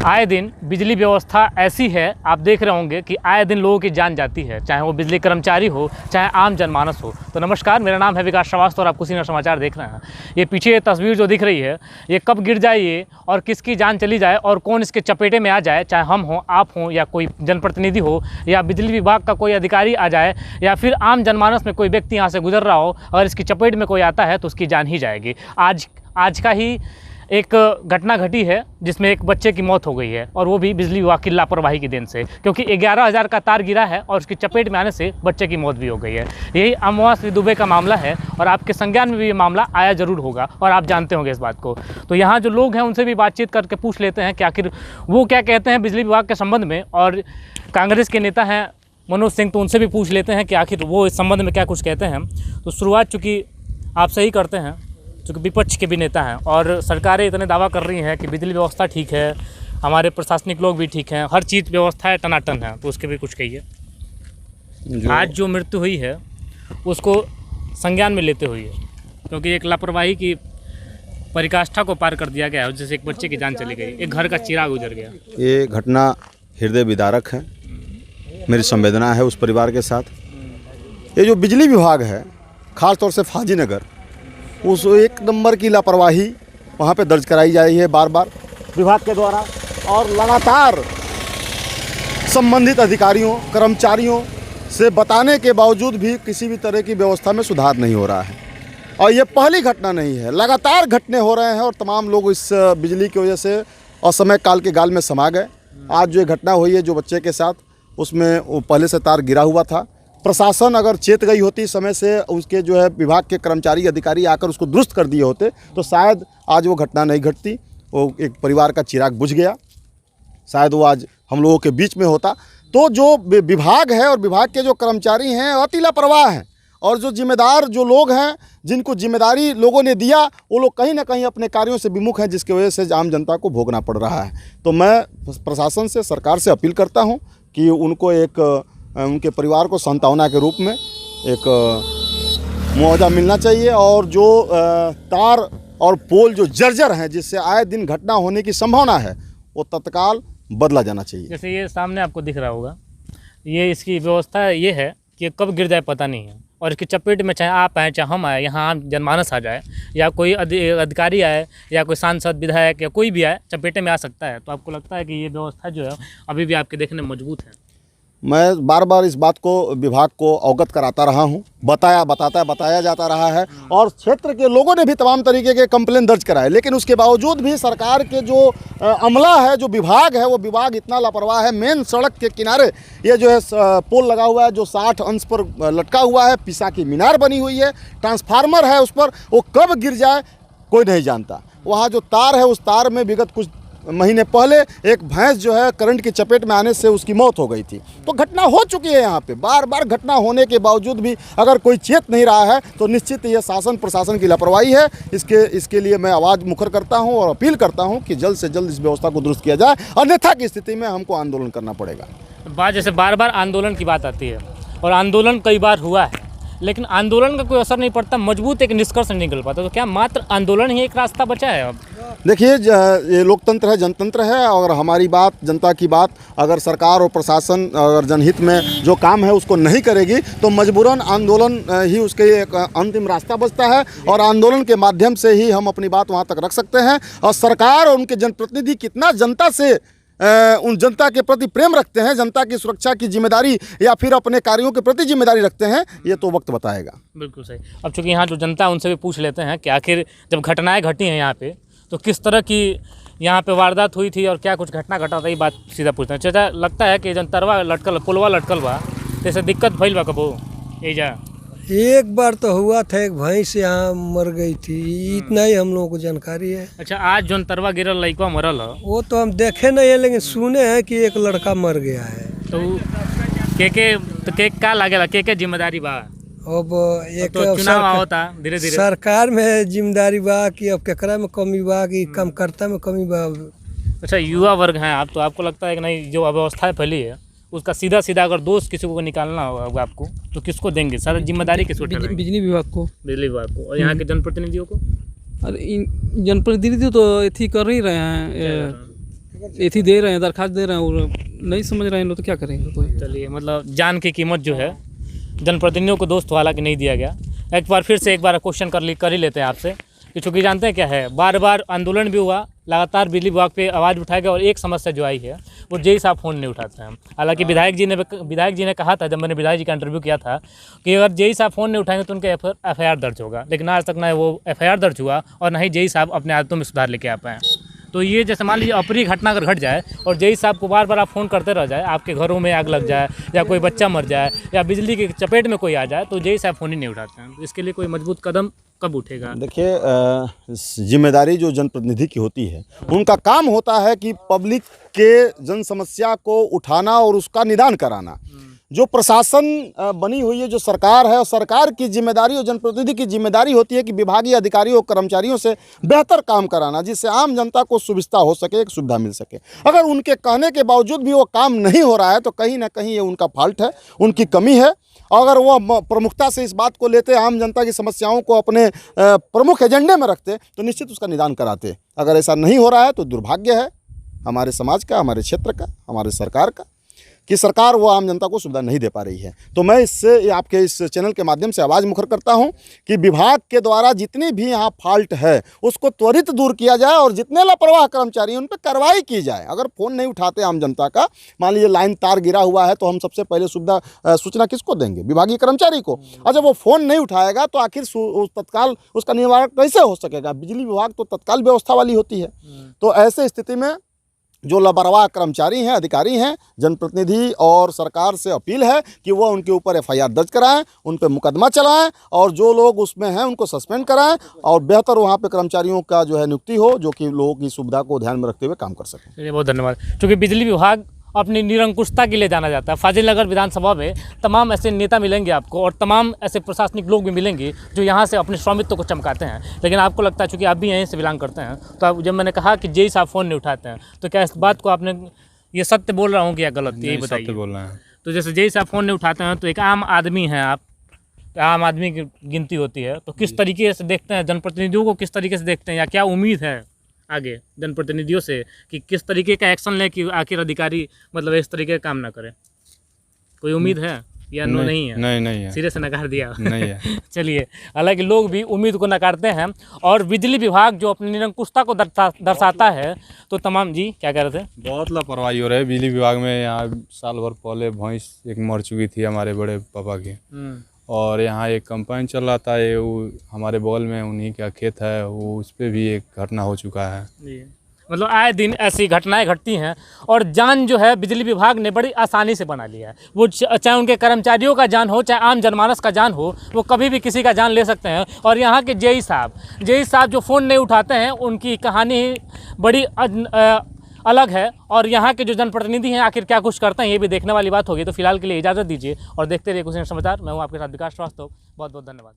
आए दिन बिजली व्यवस्था ऐसी है, आप देख रहे होंगे कि आए दिन लोगों की जान जाती है, चाहे वो बिजली कर्मचारी हो, चाहे आम जनमानस हो। तो नमस्कार, मेरा नाम है विकास श्रीवास्तव और आप कुशीनगर समाचार देख रहे हैं। ये पीछे तस्वीर जो दिख रही है, ये कब गिर जाए ये और किसकी जान चली जाए और कौन इसके चपेटे में आ जाए, चाहे हम हों, आप हों, या कोई जनप्रतिनिधि हो, या बिजली विभाग का कोई अधिकारी आ जाए, या फिर आम जनमानस में कोई व्यक्ति यहाँ से गुजर रहा हो, अगर इसकी चपेट में कोई आता है तो उसकी जान ही जाएगी। आज का ही एक घटना घटी है जिसमें एक बच्चे की मौत हो गई है, और वो भी बिजली विभाग की लापरवाही की देन से, क्योंकि 11,000 का तार गिरा है और उसकी चपेट में आने से बच्चे की मौत भी हो गई है। यही अमवासी दुबे का मामला है और आपके संज्ञान में भी ये मामला आया ज़रूर होगा और आप जानते होंगे इस बात को। तो यहाँ जो लोग हैं उनसे भी बातचीत करके पूछ लेते हैं कि आखिर वो क्या कहते हैं बिजली विभाग के संबंध में, और कांग्रेस के नेता हैं मनोज सिंह, तो उनसे भी पूछ लेते हैं कि आखिर वो इस संबंध में क्या कुछ कहते हैं। तो शुरुआत चूँकि आप सही करते हैं, चूँकि विपक्ष के भी नेता हैं और सरकारें इतने दावा कर रही हैं कि बिजली व्यवस्था ठीक है, हमारे प्रशासनिक लोग भी ठीक हैं, हर चीज़ व्यवस्था टनाटन है, तो उसके भी कुछ कहिए। आज जो मृत्यु हुई है उसको संज्ञान में लेते हुए, क्योंकि एक लापरवाही की परिकाष्ठा को पार कर दिया गया है, जैसे एक बच्चे की जान चली गई, एक घर का चिराग गुजर गया। ये घटना हृदय विदारक है, मेरी संवेदना है उस परिवार के साथ। ये जो बिजली विभाग है, ख़ास तौर से फाजीनगर, उस एक नंबर की लापरवाही वहाँ पे दर्ज कराई जा रही है बार बार विभाग के द्वारा, और लगातार संबंधित अधिकारियों कर्मचारियों से बताने के बावजूद भी किसी भी तरह की व्यवस्था में सुधार नहीं हो रहा है। और ये पहली घटना नहीं है, लगातार घटने हो रहे हैं और तमाम लोग इस बिजली की वजह से असमय काल के गाल में समा गए। आज जो घटना हुई है जो बच्चे के साथ, उसमें वो पहले से तार गिरा हुआ था। प्रशासन अगर चेत गई होती समय से, उसके जो है विभाग के कर्मचारी अधिकारी आकर उसको दुरुस्त कर दिए होते, तो शायद आज वो घटना नहीं घटती। वो एक परिवार का चिराग बुझ गया, शायद वो आज हम लोगों के बीच में होता। तो जो विभाग है और विभाग के जो कर्मचारी हैं अति लापरवाह हैं, और जो जिम्मेदार जो लोग हैं जिनको जिम्मेदारी लोगों ने दिया, वो लोग कहीं ना कहीं अपने कार्यों से विमुख हैं, जिसकी वजह से आम जनता को भोगना पड़ रहा है। तो मैं प्रशासन से, सरकार से अपील करता हूँ कि उनको उनके परिवार को सांत्वना के रूप में एक मुआवजा मिलना चाहिए, और जो तार और पोल जो जर्जर हैं जिससे आए दिन घटना होने की संभावना है, वो तत्काल बदला जाना चाहिए। जैसे ये सामने आपको दिख रहा होगा, ये इसकी व्यवस्था ये है कि कब गिर जाए पता नहीं है, और इसकी चपेट में चाहे आप आए, चाहे हम आए, यहाँ आम जनमानस आ जाए, या कोई अधिकारी आए, या कोई सांसद विधायक या कोई भी आए, चपेटे में आ सकता है। तो आपको लगता है कि ये व्यवस्था जो है अभी भी आपके देखने में मजबूत है? मैं बार बार इस बात को विभाग को अवगत कराता रहा हूं, बताया जाता रहा है, और क्षेत्र के लोगों ने भी तमाम तरीके के कंप्लेन दर्ज कराए, लेकिन उसके बावजूद भी सरकार के जो अमला है, जो विभाग है, वो विभाग इतना लापरवाह है। मेन सड़क के किनारे ये जो है पोल लगा हुआ है जो 60 अंश पर लटका हुआ है, पीसा की मीनार बनी हुई है, ट्रांसफार्मर है उस पर, वो कब गिर जाए कोई नहीं जानता। वहाँ जो तार है, उस तार में विगत कुछ महीने पहले एक भैंस जो है करंट की चपेट में आने से उसकी मौत हो गई थी। तो घटना हो चुकी है यहाँ पे, बार बार घटना होने के बावजूद भी अगर कोई चेत नहीं रहा है, तो निश्चित ये शासन प्रशासन की लापरवाही है। इसके लिए मैं आवाज़ मुखर करता हूँ और अपील करता हूँ कि जल्द से जल्द इस व्यवस्था को दुरुस्त किया जाए, अन्यथा की स्थिति में हमको आंदोलन करना पड़ेगा। जैसे बार बार आंदोलन की बात आती है, और आंदोलन कई बार हुआ है, लेकिन आंदोलन का कोई असर नहीं पड़ता, मजबूत एक निष्कर्ष नहीं निकल पाता। तो क्या मात्र आंदोलन ही एक रास्ता बचा है अब? देखिए, ये लोकतंत्र है, जनतंत्र है, और हमारी बात, जनता की बात अगर सरकार और प्रशासन अगर जनहित में जो काम है उसको नहीं करेगी, तो मजबूरन आंदोलन ही उसके एक अंतिम रास्ता बचता है, और आंदोलन के माध्यम से ही हम अपनी बात वहाँ तक रख सकते हैं। और सरकार और उनके जनप्रतिनिधि कितना जनता से उन जनता के प्रति प्रेम रखते हैं, जनता की सुरक्षा की जिम्मेदारी या फिर अपने कार्यों के प्रति जिम्मेदारी रखते हैं, ये तो वक्त बताएगा। बिल्कुल सही। अब चूँकि यहाँ जो जनता है उनसे भी पूछ लेते हैं कि आखिर जब घटनाएं घटी हैं यहाँ पे, तो किस तरह की यहाँ पे वारदात हुई थी और क्या कुछ घटना घटा था, ये बात सीधा पूछते हैं। चाचा, लगता है कि जनतरवा लटकल, पुलवा लटकल बा, जैसे दिक्कत भइल बा कबो एजा? एक बार तो हुआ था, एक भैंस यहाँ मर गई थी, इतना ही हम लोगों को जानकारी है। अच्छा, आज जो तरवा गिरल लड़का मरल है, वो तो हम देखे नहीं है, लेकिन सुने हैं कि एक लड़का मर गया है। तो के का लागेला, के जिम्मेदारी बा? अब एक तो चुनाव होता धीरे धीरे, सरकार में जिम्मेदारी बा कि अब केकरा में कमी बा कि कार्यकर्ता में कमी बा। अच्छा, युवा वर्ग हैं आप, तो आपको लगता है कि नहीं जो अव्यवस्था फैली है उसका सीधा अगर दोष किसी को निकालना होगा आपको, तो किसको देंगे? सारा जिम्मेदारी किसको ठहराएंगे? बिजली विभाग को। बिजली विभाग को। और यहाँ के जनप्रतिनिधियों को? अरे जनप्रतिनिधि तो एथी कर ही रहे हैं, एथी दे रहे हैं, दरखास्त दे रहे हैं और नहीं समझ रहे हैं लोग, तो क्या करेंगे कोई। चलिए, मतलब जान की कीमत जो है जनप्रतिनिधियों को दोस्त हालांकि नहीं दिया गया। एक बार फिर से एक बार क्वेश्चन कर ही लेते हैं आपसे कि चूँकि जानते हैं क्या है, बार बार आंदोलन भी हुआ, लगातार बिजली विभाग पे आवाज़ उठाया गया और एक समस्या जो आई है वो जेई साहब फ़ोन नहीं उठाते हैं। हालांकि विधायक जी ने कहा था, जब मैंने विधायक जी का इंटरव्यू किया था, कि अगर जेई साहब फ़ोन नहीं उठाएंगे तो उनके FIR दर्ज होगा, लेकिन आज तक ना वो FIR दर्ज हुआ और ना ही जेई साहब अपने आदतों में सुधार लेके आ पाए। तो ये जैसे मान लीजिए अप्रिय घटना अगर घट जाए और जेई साहब को बार बार आप फ़ोन करते रह जाए, आपके घरों में आग लग जाए या कोई बच्चा मर जाए या बिजली की चपेट में कोई आ जाए, तो जेई साहब फ़ोन ही नहीं उठाते हैं। तो इसके लिए कोई मजबूत कदम कब उठेगा? देखिए, जिम्मेदारी जो जनप्रतिनिधि की होती है, उनका काम होता है कि पब्लिक के जन समस्या को उठाना और उसका निदान कराना। जो प्रशासन बनी हुई है, जो सरकार है, और सरकार की जिम्मेदारी और जनप्रतिनिधि की जिम्मेदारी होती है कि विभागीय अधिकारियों और कर्मचारियों से बेहतर काम कराना, जिससे आम जनता को सुविधा हो सके, एक सुविधा मिल सके। अगर उनके कहने के बावजूद भी वो काम नहीं हो रहा है तो कहीं ना कहीं ये उनका फॉल्ट है, उनकी कमी है। अगर वो प्रमुखता से इस बात को लेते, आम जनता की समस्याओं को अपने प्रमुख एजेंडे में रखते, तो निश्चित उसका निदान कराते। अगर ऐसा नहीं हो रहा है तो दुर्भाग्य है हमारे समाज का, हमारे क्षेत्र का, हमारे सरकार का, कि सरकार वो आम जनता को सुविधा नहीं दे पा रही है। तो मैं इससे आपके इस चैनल के माध्यम से आवाज़ मुखर करता हूं कि विभाग के द्वारा जितनी भी यहाँ फॉल्ट है उसको त्वरित दूर किया जाए और जितने लापरवाह कर्मचारी हैं उन पर कार्रवाई की जाए। अगर फ़ोन नहीं उठाते आम जनता का, मान लीजिए लाइन तार गिरा हुआ है, तो हम सबसे पहले सूचना किसको देंगे? विभागीय कर्मचारी को। और जब वो फ़ोन नहीं उठाएगा तो आखिर तत्काल उसका निवारण कैसे हो सकेगा? बिजली विभाग तो तत्काल व्यवस्था वाली होती है। तो ऐसे स्थिति में जो लापरवाह कर्मचारी हैं, अधिकारी हैं, जनप्रतिनिधि और सरकार से अपील है कि वह उनके ऊपर FIR दर्ज कराएं, उन पर मुकदमा चलाएं और जो लोग उसमें हैं उनको सस्पेंड कराएं और बेहतर वहां पे कर्मचारियों का जो है नियुक्ति हो, जो कि लोगों की सुविधा को ध्यान में रखते हुए काम कर सकें। चलिए, बहुत धन्यवाद। चूँकि बिजली विभाग अपनी निरंकुशता के लिए जाना जाता है, फाजिलनगर विधानसभा में तमाम ऐसे नेता मिलेंगे आपको और तमाम ऐसे प्रशासनिक लोग भी मिलेंगे जो यहाँ से अपने स्वामित्व को चमकाते हैं। लेकिन आपको लगता है, चूँकि आप भी यहीं से बिलोंग करते हैं, तो आप, जब मैंने कहा कि जेई साहब फ़ोन नहीं उठाते हैं, तो क्या इस बात को आपने, ये सत्य बोल रहा हूँ कि या गलत, यही बताइए। सत्य बोल रहे हैं। तो जैसे जेई साहब फ़ोन नहीं उठाते हैं, तो एक आम आदमी हैं आप, आम आदमी की गिनती होती है, तो किस तरीके से देखते हैं जनप्रतिनिधियों को, किस तरीके से देखते हैं, या क्या उम्मीद है आगे जनप्रतिनिधियों से कि किस तरीके का एक्शन लें कि आखिर अधिकारी मतलब इस तरीके का काम ना करें? कोई उम्मीद है या नहीं है? नहीं है, सिरे से नकार दिया नहीं है। चलिए, हालांकि लोग भी उम्मीद को नकारते हैं और बिजली विभाग जो अपनी निरंकुशता को दर्शाता है, तो तमाम जी क्या कह रहे थे? बहुत लापरवाही हो रही है बिजली विभाग में। यहाँ साल भर पहले भैंस एक मर चुकी थी हमारे बड़े पापा की, और यहाँ एक कंपाउंड चल रहा था, ये वो हमारे बगल में उन्हीं का खेत है, वो उस पर भी एक घटना हो चुका है। जी, मतलब आए दिन ऐसी घटनाएं घटती हैं और जान जो है बिजली विभाग ने बड़ी आसानी से बना लिया है। वो चाहे उनके कर्मचारियों का जान हो, चाहे आम जनमानस का जान हो, वो कभी भी किसी का जान ले सकते हैं। और यहाँ के जेई साहब जो फ़ोन नहीं उठाते हैं, उनकी कहानी बड़ी अलग है। और यहाँ के जो जनप्रतिनिधि हैं आखिर क्या कुछ करते हैं, ये भी देखने वाली बात होगी। तो फिलहाल के लिए इजाज़त दीजिए और देखते रहिए कुछ समाचार। मैं हूँ आपके साथ विकास श्रीवास्तव। बहुत बहुत धन्यवाद।